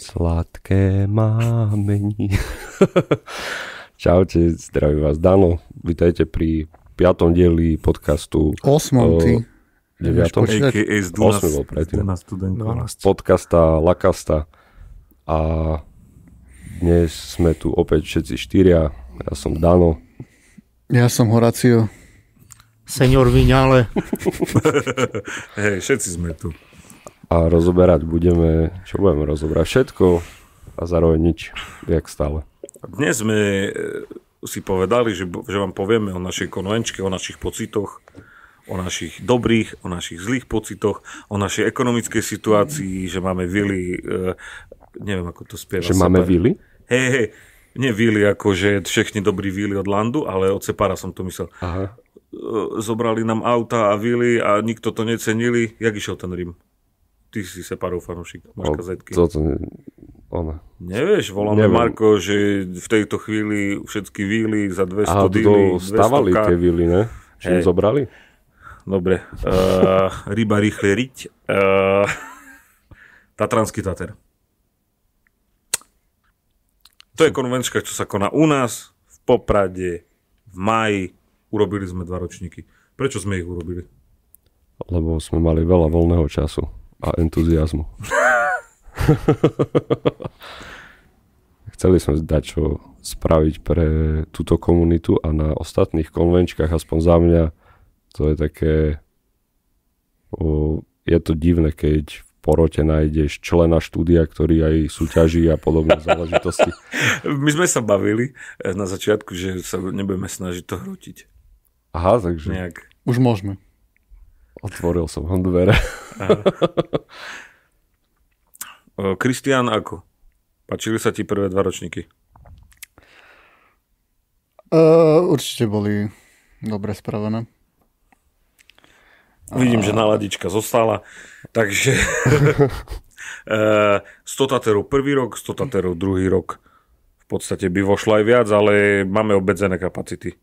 Sladké mámení. Čaute, zdravím vás Dano. Vítajte pri 5. dieli podcastu 8. 9. 8 bol predtým. Podcasta Lakasta. A dnes sme tu opäť všetci štyria. Ja som Dano. Ja som Horacio. Senior Viňale. Hej, všetci sme tu. A rozoberať budeme rozoberať všetko a zároveň nič, jak stále. Dnes sme si povedali, že vám povieme o našej konvenčke, o našich pocitoch, o našich dobrých, o našich zlých pocitoch, o našej ekonomickej situácii, že máme vily, neviem ako to spieva. Že máme vily? Hej, nie vily ako, že všechny dobrí vily od landu, ale od Separa som to myslel. Aha. Zobrali nám auta a vily a nikto to necenili. Jak išiel ten Rím? Ty si Separov fanúšik, máš kazetky. Ona. Nevieš, voláme Marko, že v tejto chvíli všetky víly za 200 díly, 200 stávali tie víly, ne? Že im zobrali? Dobre. Ryba rýchle riť. Tatranský Tater. To je konvenčka, čo sa koná u nás, v Poprade, v máji. Urobili sme 2 ročníky. Prečo sme ich urobili? Lebo sme mali veľa voľného času a entuziazmu. Chceli sme dať čo spraviť pre túto komunitu a na ostatných konvenčkách, aspoň za mňa, to je také, je to divné, keď v porote nájdeš člena štúdia, ktorý aj súťaží a podobné záležitosti. My sme sa bavili na začiatku, že sa nebudeme snažiť to hrotiť. Aha, takže... Nejak. Už môžeme. Otvoril som vám dvere. Kristián, ako? Páčili sa ti prvé 2 ročníky? Určite boli dobre spravené. Vidím, že náladička zostala. Takže 100 Taterov prvý rok, 100 Taterov druhý rok. V podstate by vošlo aj viac, ale máme obmedzené kapacity.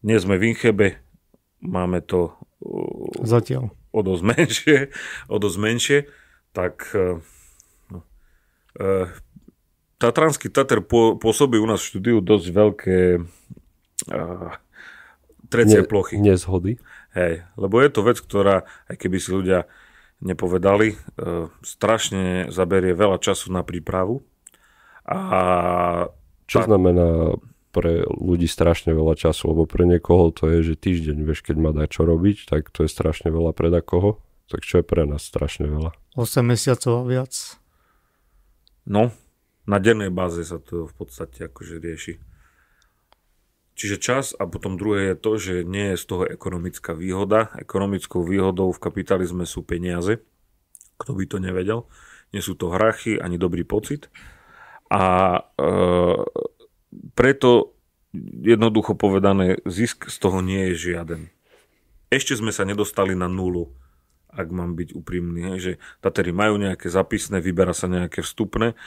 Nie sme v Inchebe, máme to Zatiaľ. o dosť menšie. Tak Tatranský Tater pôsobí u nás v štúdiu dosť veľké trecie plochy. Nezhody. Hej, lebo je to vec, ktorá, aj keby si ľudia nepovedali, strašne zaberie veľa času na prípravu. Čo znamená pre ľudí strašne veľa času, lebo pre niekoho to je, že týždeň, vieš, keď má dať čo robiť, tak to je strašne veľa pre koho. Tak čo je pre nás strašne veľa? 8 mesiacov a viac. No, na dennej báze sa to v podstate akože rieši. Čiže čas a potom druhé je to, že nie je z toho ekonomická výhoda. Ekonomickou výhodou v kapitalizme sú peniaze. Kto by to nevedel? Nie sú to hrachy ani dobrý pocit. A preto jednoducho povedané, zisk z toho nie je žiaden. Ešte sme sa nedostali na nulu, ak mám byť úprimný, že Tatery majú nejaké zapisné, vyberá sa nejaké vstupné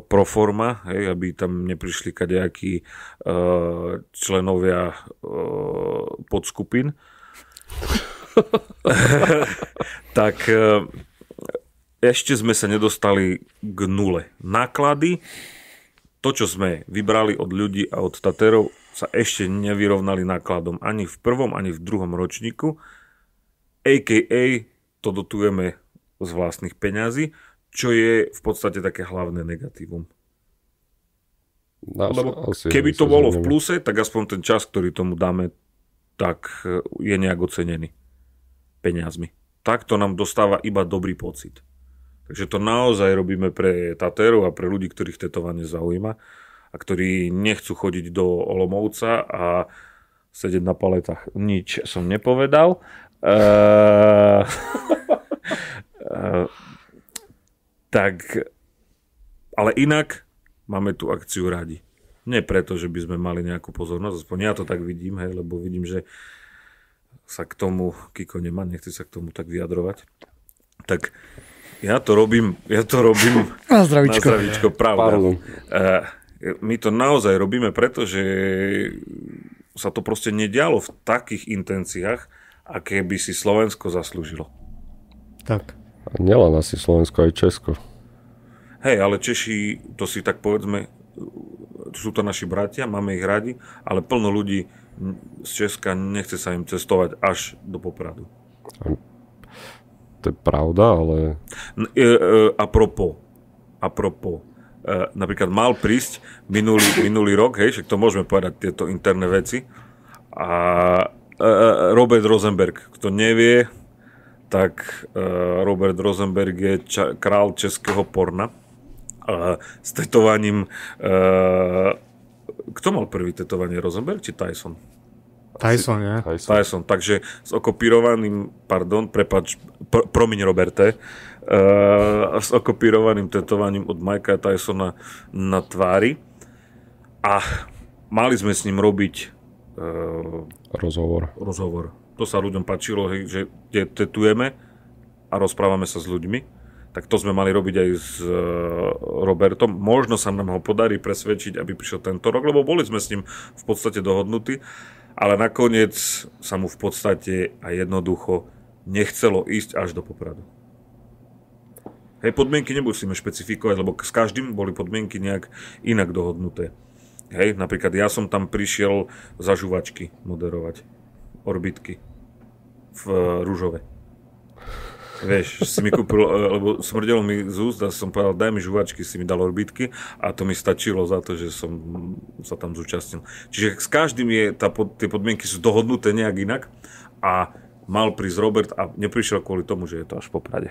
pro forma, aby tam neprišli kadejakí členovia podskupín. Tak ešte sme sa nedostali k nule. Náklady, to, čo sme vybrali od ľudí a od Taterov, sa ešte nevyrovnali nákladom ani v prvom, ani v druhom ročníku. A.k.a. to dotujeme z vlastných peňazí, čo je v podstate také hlavné negatívum. Lebo keby to bolo v pluse, tak aspoň ten čas, ktorý tomu dáme, tak je nejak ocenený peňazmi. Takto nám dostáva iba dobrý pocit. Takže to naozaj robíme pre Taterov a pre ľudí, ktorých tetovanie zaujíma a ktorí nechcú chodiť do Olomouca a sedieť na paletách. Nič som nepovedal. Tak, ale inak máme tú akciu radi. Nie preto, že by sme mali nejakú pozornosť, aspoň ja to tak vidím, hej, lebo vidím, že sa k tomu Kiko nemá, nechce sa k tomu tak vyjadrovať. Tak ja to robím na zdravíčko, pravda. My to naozaj robíme, pretože sa to proste nedialo v takých intenciách, aké by si Slovensko zaslúžilo. Tak. A nielen asi Slovensko, aj Česko. Hej, ale Češi, to si tak povedzme, sú to naši bratia, máme ich radi, ale plno ľudí z Česka nechce sa im cestovať až do Popradu. To je pravda, ale... Apropos, napríklad mal prísť minulý rok, hej, však to môžeme povedať, tieto interné veci, a Robert Rosenberg, kto nevie, tak Robert Rosenberg je král českého porna s tetovaním. Kto mal prvý tetovanie, Rosenberg či Tyson? Tyson, nie? Tyson, takže s okopírovaným, promiň Roberte, s okopírovaným tetovaním od Mikea Tysona na tvári, a mali sme s ním robiť rozhovor. To sa ľuďom páčilo, že tetujeme a rozprávame sa s ľuďmi. Tak to sme mali robiť aj s Robertom. Možno sa nám ho podarí presvedčiť, aby prišiel tento rok, lebo boli sme s ním v podstate dohodnutí, ale nakoniec sa mu v podstate a jednoducho nechcelo ísť až do Popradu. Hej, podmienky nemusíme špecifikovať, lebo s každým boli podmienky nejak inak dohodnuté. Hej, napríklad ja som tam prišiel za žuvačky moderovať. Orbitky v Ružove. Vieš, si mi kúpil, lebo smrdelo mi z úst a som povedal, daj mi žuvačky, si mi dal orbitky a to mi stačilo za to, že som sa tam zúčastnil. Čiže s každým tie podmienky sú dohodnuté nejak inak a mal prísť Robert a neprišiel kvôli tomu, že je to až v Poprade.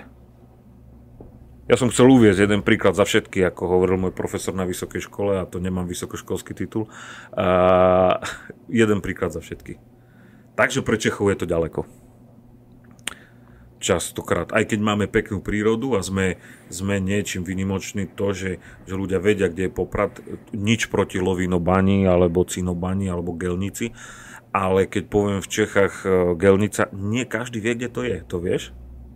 Ja som chcel uviesť jeden príklad za všetky, ako hovoril môj profesor na vysokej škole, a to nemám vysokoškolský titul. Jeden príklad za všetky. Takže pre Čechov je to ďaleko. Častokrát. Aj keď máme peknú prírodu a sme niečím výnimoční, to, že ľudia vedia, kde je Poprad, nič proti Lovíno bani, alebo Cino bani, alebo Gelnici. Ale keď poviem v Čechách Gelnica, nie každý vie, kde to je. To vieš?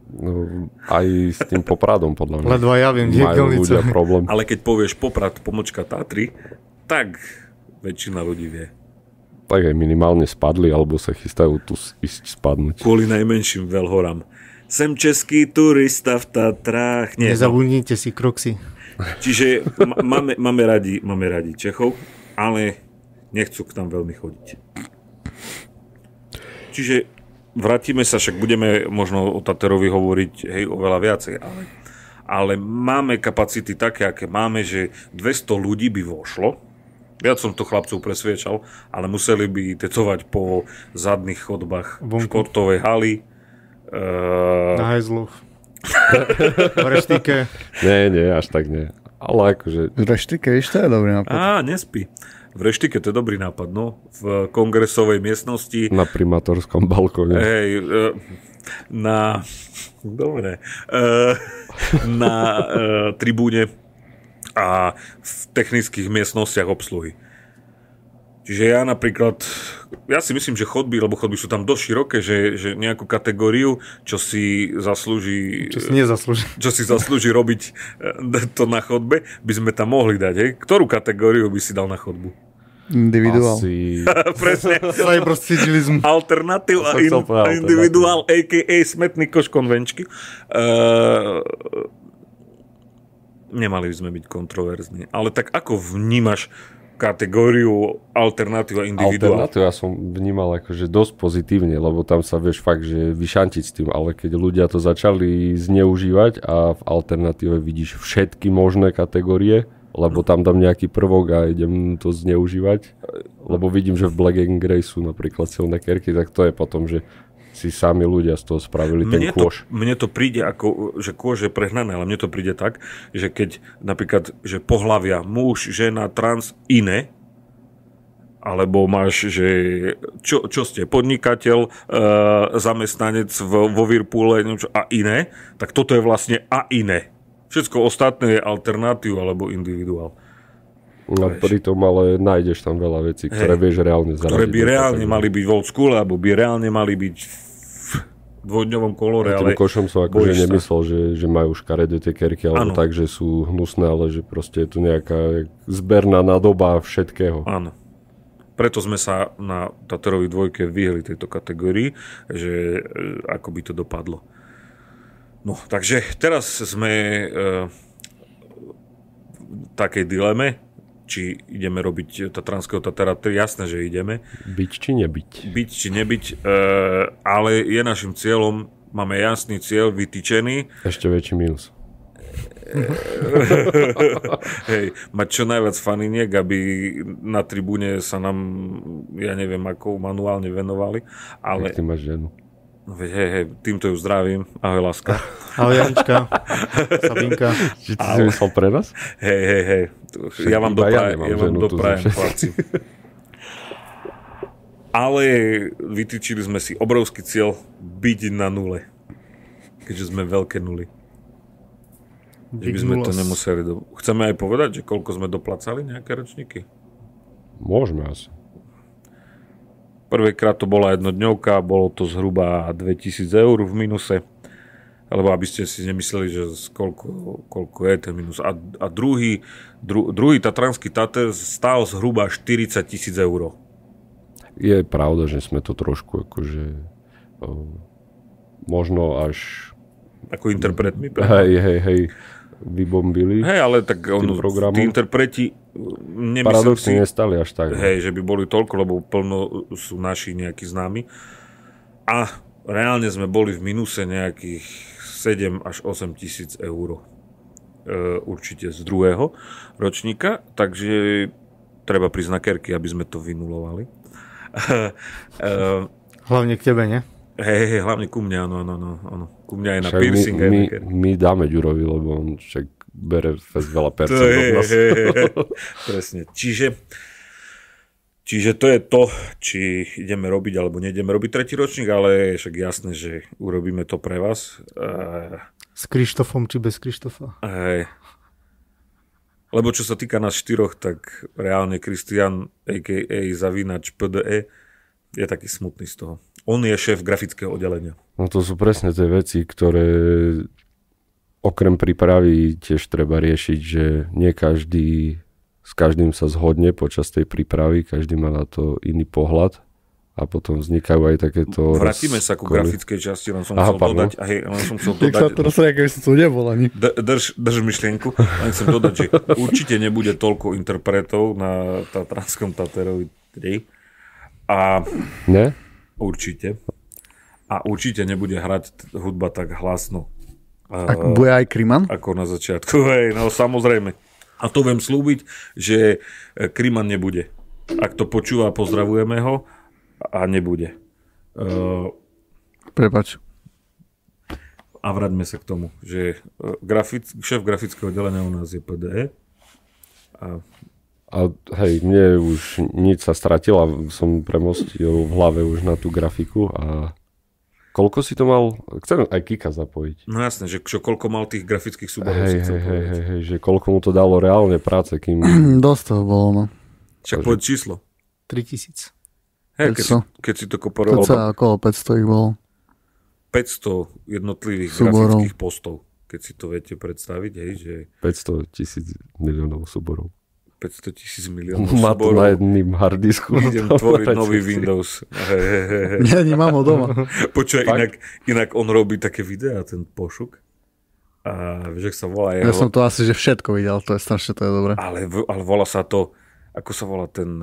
No, aj s tým Popradom, podľa mňa. Ledva ja viem, kde je Gelnica. Problém. Ale keď povieš Poprad, pomočka Tatry, tak väčšina ľudí vie. Tak aj minimálne spadli, alebo sa chystajú tu ísť spadnúť. Kvôli najmenším veľhorám. Sem český turista v Tatrách. Nezabudnite si Kroxy. Čiže máme radi Čechov, ale nechcú k tam veľmi chodiť. Čiže vrátime sa, však budeme možno o Taterovi hovoriť oveľa viacej, ale máme kapacity také, aké máme, že 200 ľudí by vošlo. Viac som to chlapcov presviečal, ale museli by tetovať po zadných chodbách športovej haly. Na hajzloch. V reštike. Nie, až tak nie. Ale akože... V reštike, ešte je dobrý nápad. Nespí. V reštike to je dobrý nápad, no. V kongresovej miestnosti. Na primátorskom balkóne. Hej, na tribúne a v technických miestnostiach obsluhy. Čiže ja si myslím, že chodby sú tam dosť široké, že nejakú kategóriu, čo si zaslúži robiť to na chodbe, by sme tam mohli dať. Hej? Ktorú kategóriu by si dal na chodbu? Individuál. Presne. Alternatív a individuál, a.k.a. smetný koš konvenčky. Nemali by sme byť kontroverzní. Ale tak ako vnímaš kategóriu alternatíva individuál? Alternatíva som vnímal akože dosť pozitívne, lebo tam sa vieš fakt, že vyšantiť s tým, ale keď ľudia to začali zneužívať a v alternatíve vidíš všetky možné kategórie, lebo tam dám nejaký prvok a idem to zneužívať, lebo vidím, že v Black and Grey sú napríklad silné kerky, tak to je potom, že si sami ľudia z toho spravili ten kôž. Mne to príde ako, že kôž je prehnané, ale mne to príde tak, že keď napríklad, že pohlavia muž, žena, trans, iné, alebo máš, že čo ste, podnikateľ, zamestnanec vo Whirlpoole a iné, tak toto je vlastne a iné. Všetko ostatné je alternatív alebo individuál. No pritom ale nájdeš tam veľa vecí, ktoré vieš reálne zaradiť. Ktoré by reálne mali byť v old school, alebo by reálne mali byť v dvojdňovom kolore. Tým košom som akože nemyslel, že majú škaredé tie kerky, alebo tak, že sú hnusné, ale že proste je tu nejaká zberná nádoba všetkého. Áno. Preto sme sa na Taterovi dvojke vyhli tejto kategórii, že ako by to dopadlo. No, takže teraz sme takej dileme, či ideme robiť Tatranského Tatara 3, jasné, že ideme. Byť či nebyť. Byť či nebyť, ale je našim cieľom, máme jasný cieľ vytýčený. Ešte väčší minus. Hej, mať čo najviac faniniek, aby na tribúne sa nám, ja neviem, ako manuálne venovali. Ale... Jak ty máš ženu. Hej, týmto ju zdravím. Ahoj, láska. Ahoj, Janička. Sabinka. Či ty si myslel pre nás? Hej. Ja vám doprajem, chlapci. Ale vytýčili sme si obrovský cieľ byť na nule. Keďže sme veľké nuly. Že by sme to nemuseli... Chceme aj povedať, že koľko sme doplacali nejaké ročníky? Môžeme asi. Prvýkrát to bola jednodňovka, bolo to zhruba 2000 eur v minuse, alebo aby ste si nemysleli, že koľko je ten minus. A druhý Tatranský Tater stál zhruba 40 000 eur. Je pravda, že sme to trošku akože možno až ako interpretmi. Hej, vybombili. Hej, ale tak tí interpreti paradoxne nestali až tak. Hej, že by boli toľko, lebo plno sú naši nejakí známi. A reálne sme boli v minuse nejakých 7 až 8 tisíc eur. Určite z druhého ročníka, takže treba prísť na kerky, aby sme to vynulovali. Hlavne k tebe, ne? Hej, hlavne ku mne, áno. Ku mne aj na piercing. My dáme Ďurovi, lebo on však bere fest veľa percent od nás. Presne. Čiže to je to, či ideme robiť, alebo neideme robiť tretí ročník, ale je však jasné, že urobíme to pre vás. S Krištofom, či bez Krištofa? Hej. Lebo čo sa týka nás štyroch, tak reálne Kristian, a.k.a. Zavinač PDE, je taký smutný z toho. On je šéf grafického oddelenia. No to sú presne tie veci, ktoré okrem prípravy tiež treba riešiť, že nie každý s každým sa zhodne počas tej prípravy, každý má na to iný pohľad a potom vznikajú aj takéto... Vrátime sa ku grafickej časti, len som chcel dodať... Tak sa to rozsúdia, keby som to nebol ani. Drž myšlienku, len chcem dodať, že určite nebude toľko interpretov na Tatranskom Taterovi 3. A... Ne? Určite. A určite nebude hrať hudba tak hlasno. Bude aj Kriman? Ako na začiatku. Hej, no samozrejme. A to viem slúbiť, že Kriman nebude. Ak to počúva, pozdravujeme ho a nebude. Prepáč. A vráťme sa k tomu, že šéf grafického oddelenia u nás je PDE. A hej, mne už nič sa stratilo, som premostil v hlave už na tú grafiku a koľko si to mal, chcem aj Kika zapojiť. No jasné, že koľko mal tých grafických súborov. Hej, že koľko mu to dalo reálne práce, kým... Dosť toho bolo, no. Však povedz číslo. 3000. Hej, keď si to koporoval. Okolo 500 ich bolo. 500 jednotlivých súborov. Grafických postov, keď si to viete predstaviť, hej, že... 500 000 miliónov súborov. 500 000 miliónov má súborov. to na jedným hardisku. Idem tvoriť nový Windows. Ja nemám ho doma. Počuj, inak on robí také videá, ten Pošuk. A vieš, ak sa volá jeho... Ja som to asi, že všetko videl, to je strašne, to je dobré. Ale volá sa to... Ako sa volá ten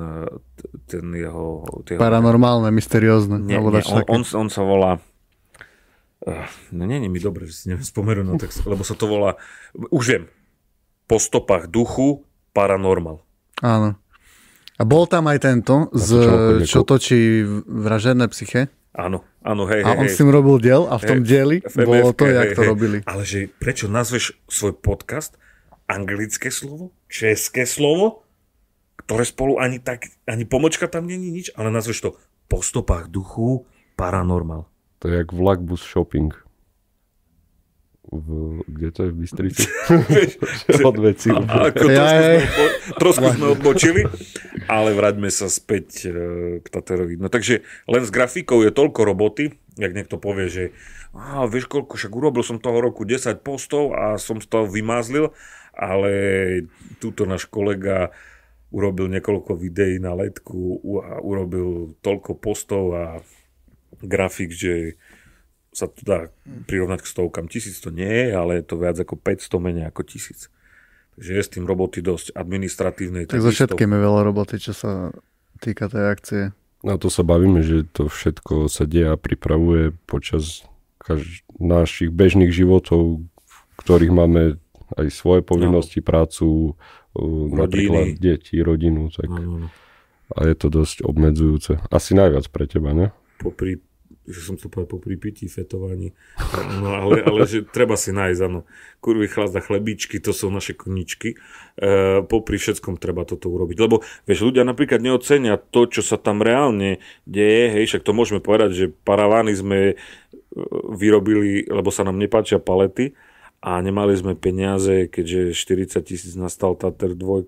jeho... Paranormálne, mysteriózne. Nie, on sa volá... No nie mi dobre, že si neviem spomenúť na text, lebo sa to volá... Už viem. Po stopách duchu Paranormal. Áno. A bol tam aj tento, čo točí Vražedné psyché. Áno, hej. A on s tým robil diel a v tom dieli bolo to, jak to robili. Ale že prečo nazveš svoj podcast anglické slovo, české slovo, ktoré spolu ani pomočka tam není nič, ale nazveš to Po stopách duchu Paranormal. To je jak Vlakbus Shopping. Kde to je v Bystrici? Od veci. Trošku sme odbočili, ale vráťme sa späť k Taterovi. No takže len s grafikou je toľko roboty, jak niekto povie, že vieš koľko, však urobil som toho roku 10 postov a som z toho vymázlil, ale túto náš kolega urobil niekoľko videí na letku a urobil toľko postov a grafik, že sa to dá prirovnať k stovkám. 1000 to nie je, ale je to viac ako 500, menej ako 1000. Takže je s tým roboty dosť administratívnej. Tak so všetkým je veľa roboty, čo sa týka tej akcie. Na to sa bavíme, že to všetko sa deje a pripravuje počas našich bežných životov, v ktorých máme aj svoje povinnosti, prácu, napríklad deti, rodinu. Tak. A je to dosť obmedzujúce. Asi najviac pre teba, ne? Že som to povedal popri pití, fetovaní. No ale že treba si nájsť, áno. Kurvy, chlast a chlebíčky, to sú naše koničky. Popri všetkom treba toto urobiť. Lebo, vieš, ľudia napríklad neocenia to, čo sa tam reálne deje. Hej, však to môžeme povedať, že paravány sme vyrobili, lebo sa nám nepáčia palety a nemali sme peniaze, keďže 40 000 nastal Tater 2,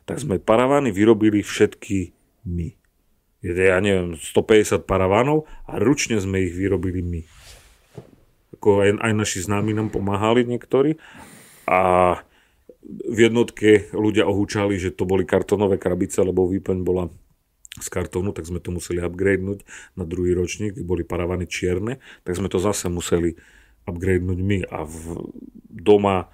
tak sme paravány vyrobili všetky my. Ja neviem, 150 paravánov a ručne sme ich vyrobili my. Ako aj naši známi nám pomáhali niektorí a v jednotke ľudia ohúčali, že to boli kartónové krabice, lebo výplň bola z kartónu, tak sme to museli upgradenúť na druhý ročník, boli paravány čierne, tak sme to zase museli upgradenúť my a doma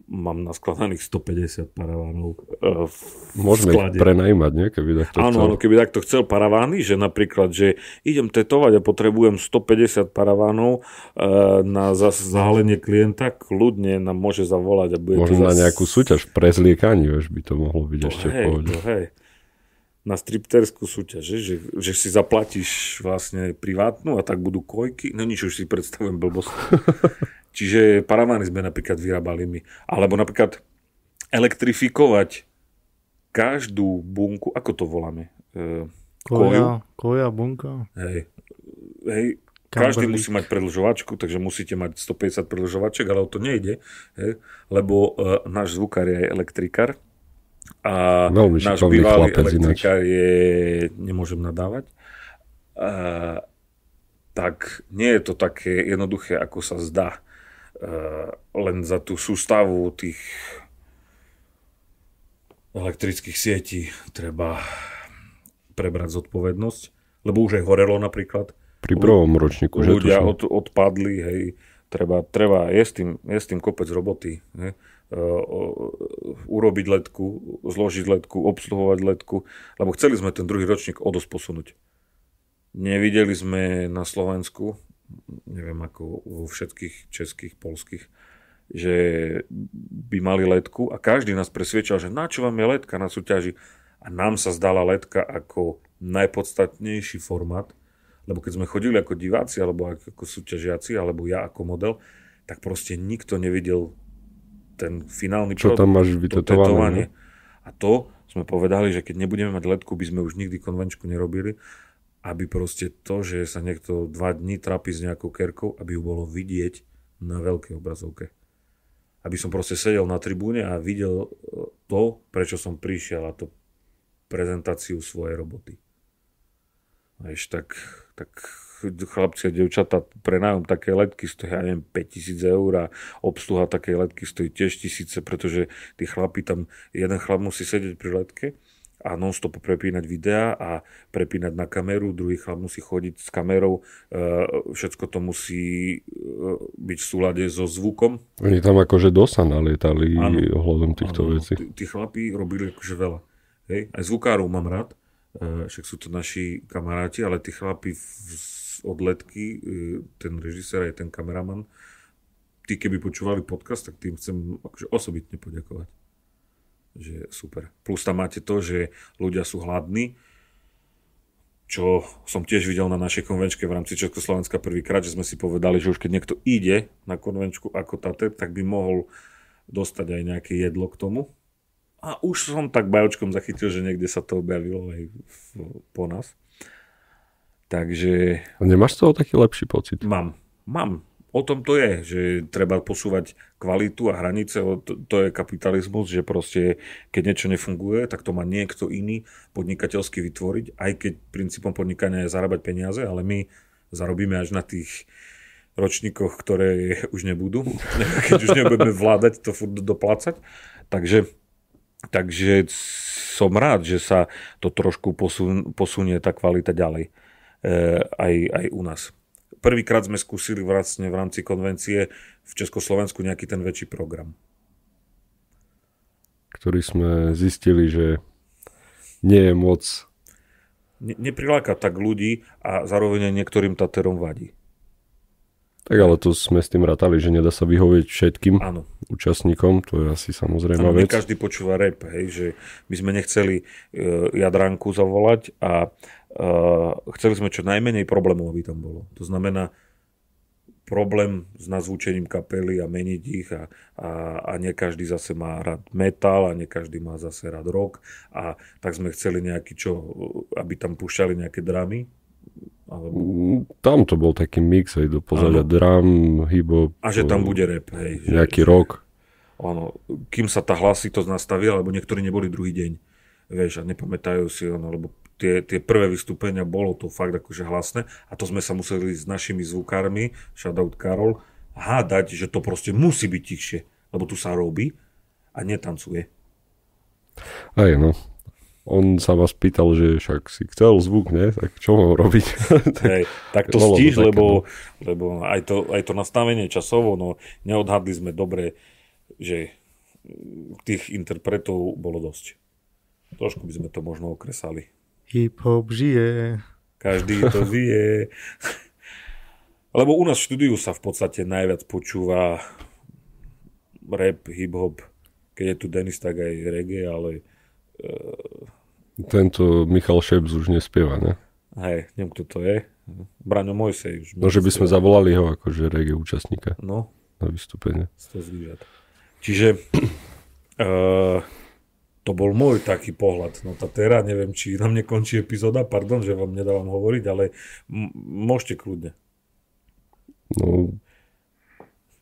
mám naskladaných 150 paravánov v môžeme sklade. Ich prenajímať, nie? Keby takto chcel. Áno, keby takto chcel paravány, že napríklad, že idem tetovať a potrebujem 150 paravánov na zahalenie klienta, kľudne nám môže zavolať. A bude možno na nejakú súťaž v prezliekaní, už by to mohlo byť ešte v pohode. Na stripterskú súťaž, že si zaplatíš vlastne privátnu a tak budú kojky. No nič, už si predstavujem blbosť. Čiže paravány sme napríklad vyrábali my. Alebo napríklad elektrifikovať každú bunku, ako to voláme? Koja, bunka. Hej. Každý musí mať predĺžovačku, takže musíte mať 150 predĺžovaček, ale o to nejde, lebo náš zvukár je elektrikár a veľmi náš bývalý elektrikár je, nemôžem nadávať, tak nie je to také jednoduché, ako sa zdá. Len za tú sústavu tých elektrických sietí treba prebrať zodpovednosť, lebo už aj horelo napríklad. Pri prvom ročníku. Ľudia odpadli, hej, treba, je s tým kopec roboty. Urobiť letku, zložiť letku, obsluhovať letku, lebo chceli sme ten druhý ročník o dosť posunúť. Nevideli sme na Slovensku, neviem ako vo všetkých českých, poľských, že by mali letku a každý nás presviečal, že na čo vám je letka na súťaži a nám sa zdala letka ako najpodstatnejší formát, lebo keď sme chodili ako diváci alebo ako súťažiaci, alebo ja ako model, tak proste nikto nevidel ten finálny čo tam máš vytetované. A to sme povedali, že keď nebudeme mať letku, by sme už nikdy konvenčku nerobili, aby proste to, že sa niekto 2 dní trápi s nejakou kerkou, aby ju bolo vidieť na veľkej obrazovke. Aby som proste sedel na tribúne a videl to, prečo som prišiel, a to prezentáciu svojej roboty. A ešte tak chlapci a devčatá prenájom také letky stojí, ja neviem, 5 000 eur a obsluha takej letky stojí tiež tisíce, pretože tí chlapi tam, jeden chlap musí sedieť pri letke a non-stop prepínať videá a prepínať na kameru, druhý chlap musí chodiť s kamerou, všetko to musí byť v súlade so zvukom. Oni tam akože dosa nalietali ohľadom týchto vecí. Tí chlapi robili akože veľa. Hej? Aj zvukárov mám rád, však sú to naši kamaráti, ale tí chlapi od letky, ten režisér aj ten kameraman, tí keby počúvali podcast, tak tým chcem akože osobitne poďakovať. Že super. Plus tam máte to, že ľudia sú hladní, čo som tiež videl na našej konvenčke v rámci Československa prvýkrát, že sme si povedali, že už keď niekto ide na konvenčku ako Tater, tak by mohol dostať aj nejaké jedlo k tomu. A už som tak bajočkom zachytil, že niekde sa to objavilo aj po nás. Takže... Nemáš z toho taký lepší pocit? Mám. O tom to je, že treba posúvať kvalitu a hranice, to je kapitalizmus, že proste keď niečo nefunguje, tak to má niekto iný podnikateľsky vytvoriť, aj keď princípom podnikania je zarábať peniaze, ale my zarobíme až na tých ročníkoch, ktoré už nebudú, keď už nebudeme vládať to furt doplácať. Takže som rád, že sa to trošku posunie tá kvalita ďalej aj u nás. Prvýkrát sme skúsili vlastne v rámci konvencie v Československu nejaký ten väčší program. ktorý sme zistili, že nie je moc... Nepriláka tak ľudí a zároveň aj niektorým Taterom vadí. Tak ale to sme s tým rátali, že nedá sa vyhovieť všetkým účastníkom, to je asi samozrejmá vec. Každý počúva rap, hej, že my sme nechceli Jadranku zavolať a chceli sme čo najmenej problémov, aby tam bolo. To znamená problém s nazvúčením kapely a meniť ich a nie každý zase má rád metal a nie každý má zase rád rock a tak sme chceli nejaký aby tam púšťali nejaké dramy. Alebo... Tam to bol taký mix, aj do pozadia drum, hip-hop. A že tam bude rap, hej. Nejaký rock. Ono, kým sa tá hlasitosť nastavila, lebo niektorí neboli druhý deň, vieš, a nepamätajú si, lebo tie prvé vystúpenia bolo to fakt akože hlasné a to sme sa museli s našimi zvukármi, shoutout Karol, hádať, že to proste musí byť tichšie, lebo tu sa robí a netancuje. Aj no. On sa vás pýtal, že však si chcel zvuk, ne? Tak čo mám robiť? tak to stíš, lebo aj to nastavenie časovo, no neodhadli sme dobre, že tých interpretov bolo dosť. Trošku by sme to možno okresali. Hip-hop žije. Každý to vie. Lebo u nás v štúdiu sa v podstate najviac počúva rap, hip-hop. Keď je tu Denis, tak aj reggae, ale... Tento Michal Šeps už nespieva, ne? Hej, neviem, kto to je. Braňo Mojsej. No, že by sme zavolali ho akože reggae účastníka. No. Na vystúpenie. Čiže... To bol môj taký pohľad. No Tatera, neviem, či nám nekončí epizóda, pardon, že vám nedávam hovoriť, ale môžete kľudne. No...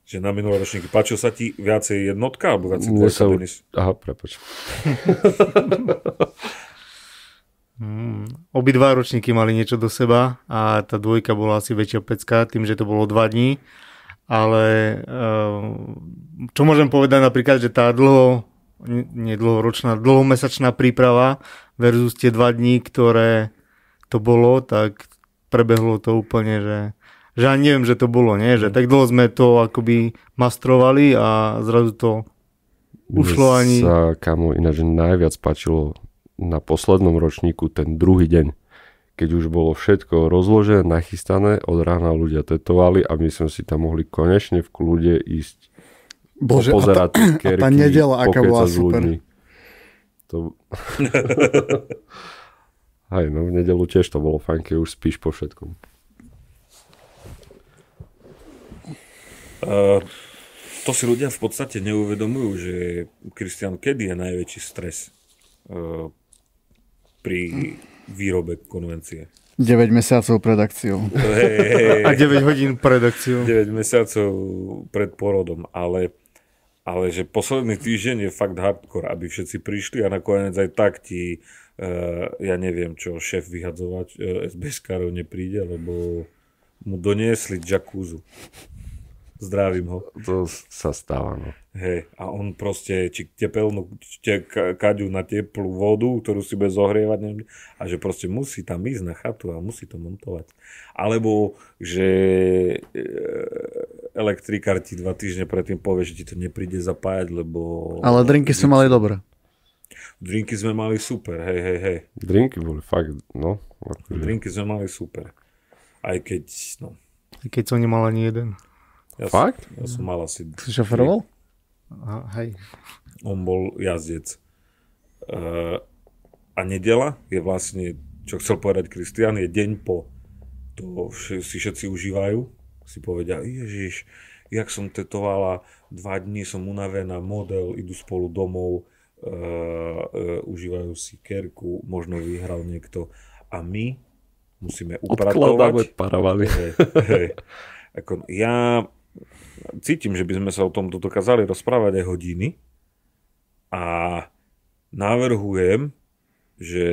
Že na minulé ročníky. Páčil sa ti viacej jednotka, alebo viacej dvojka, Denis? Aha, prepáč. Obidva ročníky mali niečo do seba a tá dvojka bola asi väčšia pecka, tým, že to bolo 2 dní. Ale čo môžem povedať napríklad, že tá dlhomesačná príprava versus tie 2 dní, ktoré to bolo, tak prebehlo to úplne, že ani neviem, že to bolo, nie? Že tak dlho sme to akoby mastrovali a zrazu to ušlo ani... Mne sa, kamo, ináč najviac páčilo na poslednom ročníku ten druhý deň, keď už bolo všetko rozložené, nachystané, od rána ľudia tetovali a my sme si tam mohli konečne v kľude ísť pozerať kerky, tá nedeľa, aká bola super. To... Hej, no v nedeľu tiež to bolo fajn, keď už spíš po všetkom. To si ľudia v podstate neuvedomujú, že Kristián, kedy je najväčší stres pri výrobe konvencie? 9 mesiacov pred akciou. A 9 hodín pred akciou. 9 mesiacov pred porodom, ale že posledný týždeň je fakt hardcore, aby všetci prišli a nakoniec aj tak ti, ja neviem čo, šéf vyhadzovať SBS-károv nepríde, lebo mu doniesli džakúzu. Zdravím ho. To sa stáva, no. Hej, a on proste tepelnú kaďu na teplú vodu, ktorú si bude zohrievať, neviem, a že proste musí tam ísť na chatu a musí to montovať. Alebo, že elektrikár ti 2 týždne predtým povie, že ti to nepríde zapájať, lebo... Ale drinky sme mali dobré. Drinky sme mali super, hej. Drinky boli fakt, no. Akože... Drinky sme mali super. Aj keď, no... Aj keď som nemal ani jeden. Fakt? Ja som mal asi... Si šoferoval? Hej. On bol jazdec. A nedeľa je vlastne, čo chcel povedať Kristián, je deň po. To si všetci užívajú. Si povedia, Ježiš, jak som tetovala, 2 dní som unavená, model, idú spolu domov, užívajú si kerku, možno vyhral niekto. A my musíme upratovať. Odkladáme paravany. Hej. Ako, ja cítim, že by sme sa o tomto dokázali rozprávať aj hodiny a navrhujem, že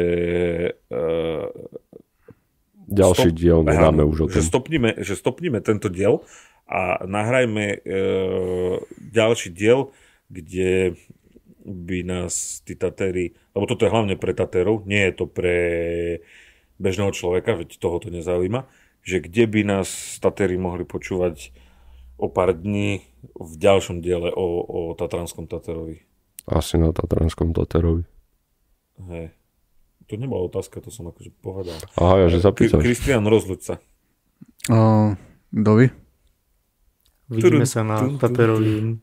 ďalší diel nedáme už o tom. Že stopníme tento diel a nahrajme ďalší diel, kde by nás tí Tatéri, lebo toto je hlavne pre Tatérov, nie je to pre bežného človeka, veď toho to nezaujíma, že kde by nás Tatéri mohli počúvať o pár dní v ďalšom diele o Tatranskom Tatérovi. Asi na Tatranskom Taterovi. Hej. To nebola otázka, to som akože pohádal. Aha, ja, že zapýtaš. Kristián, rozľuď sa. Dovi? Vidíme sa na Taterovi.